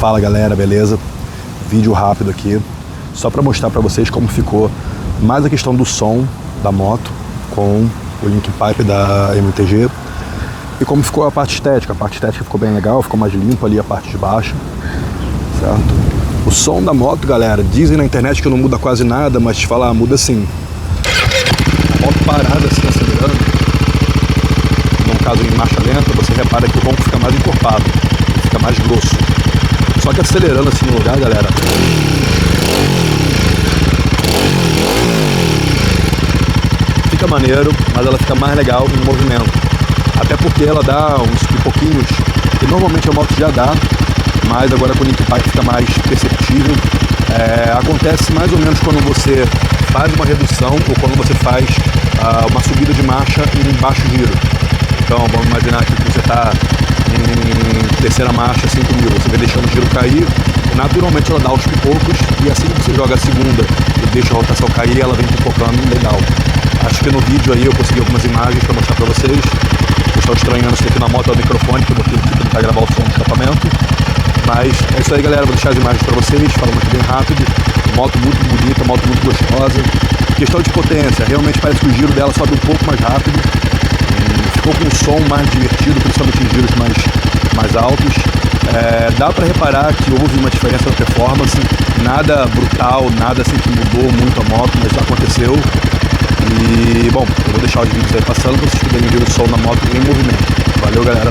Fala galera, beleza? Vídeo rápido aqui, só para mostrar para vocês como ficou mais a questão do som da moto com o link pipe da MTG e como ficou a parte estética. A parte estética ficou bem legal, ficou mais limpo ali a parte de baixo, certo? O som da moto, galera, dizem na internet que não muda quase nada, mas te falar, muda sim. A moto parada assim, acelerando, no caso em marcha lenta, você repara que o ronco fica mais encorpado, fica mais grosso. Só que acelerando assim no lugar, galera, fica maneiro, mas ela fica mais legal em movimento. Até porque ela dá uns pipoquinhos que normalmente a moto já dá, mas agora com o link pipe fica mais perceptível. Acontece mais ou menos quando você faz uma redução ou quando você faz uma subida de marcha em baixo giro. Então vamos imaginar aqui que você está em terceira marcha, 5.000, você vai deixando o giro cair, naturalmente ela dá aos pipocos, e assim que você joga a segunda e deixa a rotação cair, ela vem pipocando legal. Acho que no vídeo aí eu consegui algumas imagens para mostrar para vocês. Eu estou estranhando isso aqui na moto, é o microfone que eu botei aqui para tentar gravar o som do escapamento. Mas é isso aí, galera, vou deixar as imagens para vocês, falando aqui bem rápido. Moto muito bonita, moto muito gostosa. Questão de potência, realmente parece que o giro dela sobe um pouco mais rápido. Ficou com um som mais divertido, principalmente em giros mais altos. Dá para reparar que houve uma diferença na performance, nada brutal, nada assim que mudou muito a moto, mas aconteceu. E, bom, eu vou deixar os vídeos aí passando para vocês poderem ver o som da moto em movimento. Valeu, galera!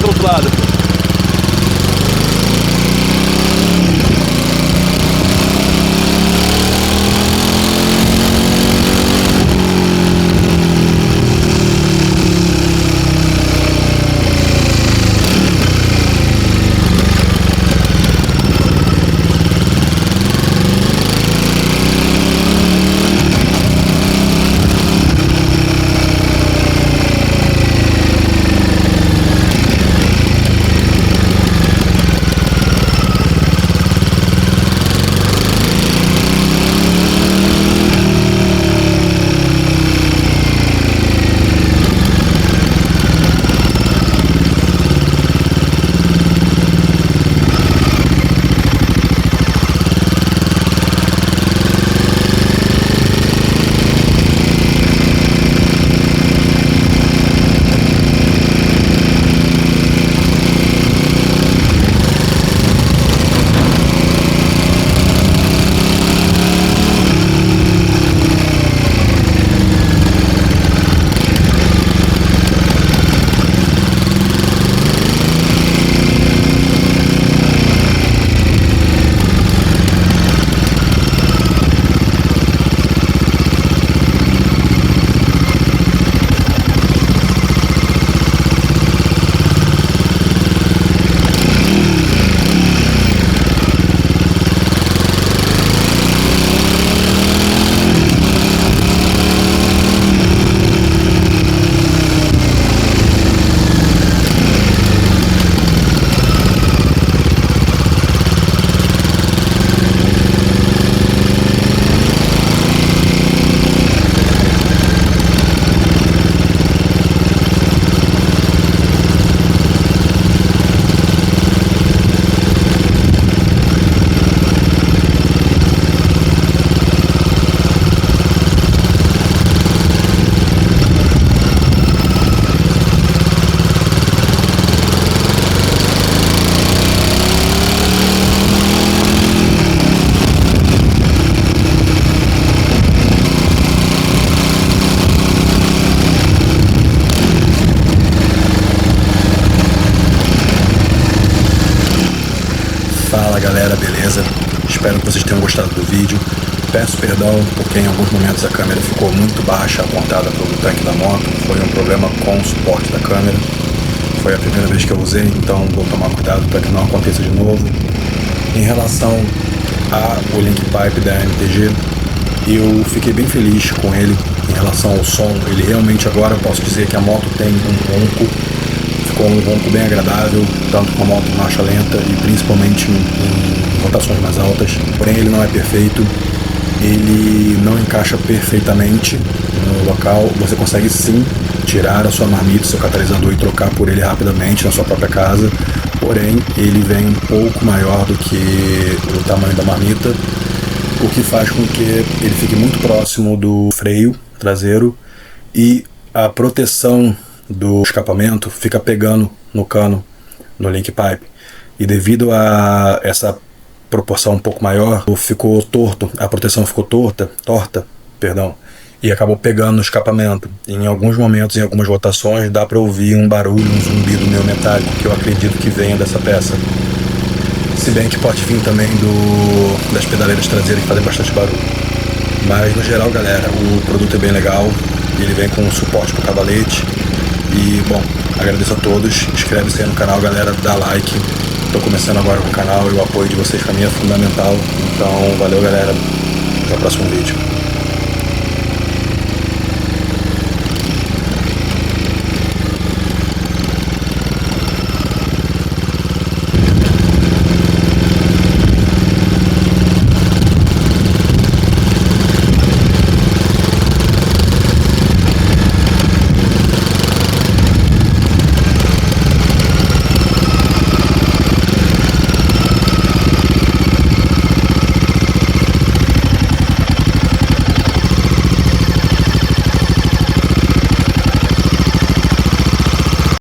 Do outro lado. espero que vocês tenham gostado do vídeo. Peço perdão porque em alguns momentos a câmera ficou muito baixa, apontada para o tanque da moto. Foi um problema com o suporte da câmera. Foi a primeira vez que eu usei, então vou tomar cuidado para que não aconteça de novo. Em relação ao link pipe da MTG, eu fiquei bem feliz com ele em relação ao som. Ele realmente agora eu posso dizer que a moto tem um ronco, ficou um ronco bem agradável, tanto com a moto em marcha lenta e principalmente em rotações mais altas. Porém ele não é perfeito, ele não encaixa perfeitamente no local. Você consegue sim tirar a sua marmita, seu catalisador e trocar por ele rapidamente na sua própria casa, porém ele vem um pouco maior do que o tamanho da marmita, o que faz com que ele fique muito próximo do freio traseiro e a proteção do escapamento fica pegando no cano, no link pipe, e devido a essa proporção um pouco maior, ficou torto, a proteção ficou torta, e acabou pegando no escapamento. Em alguns momentos, em algumas rotações, dá para ouvir um barulho, um zumbido meio metálico, que eu acredito que venha dessa peça. Se bem que pode vir também das pedaleiras traseiras que fazem bastante barulho. Mas no geral, galera, o produto é bem legal, ele vem com suporte para o cavalete. E bom, agradeço a todos, inscreve-se aí no canal, galera, dá like. Tô começando agora com o canal e o apoio de vocês para mim é fundamental. Então valeu, galera, até o próximo vídeo.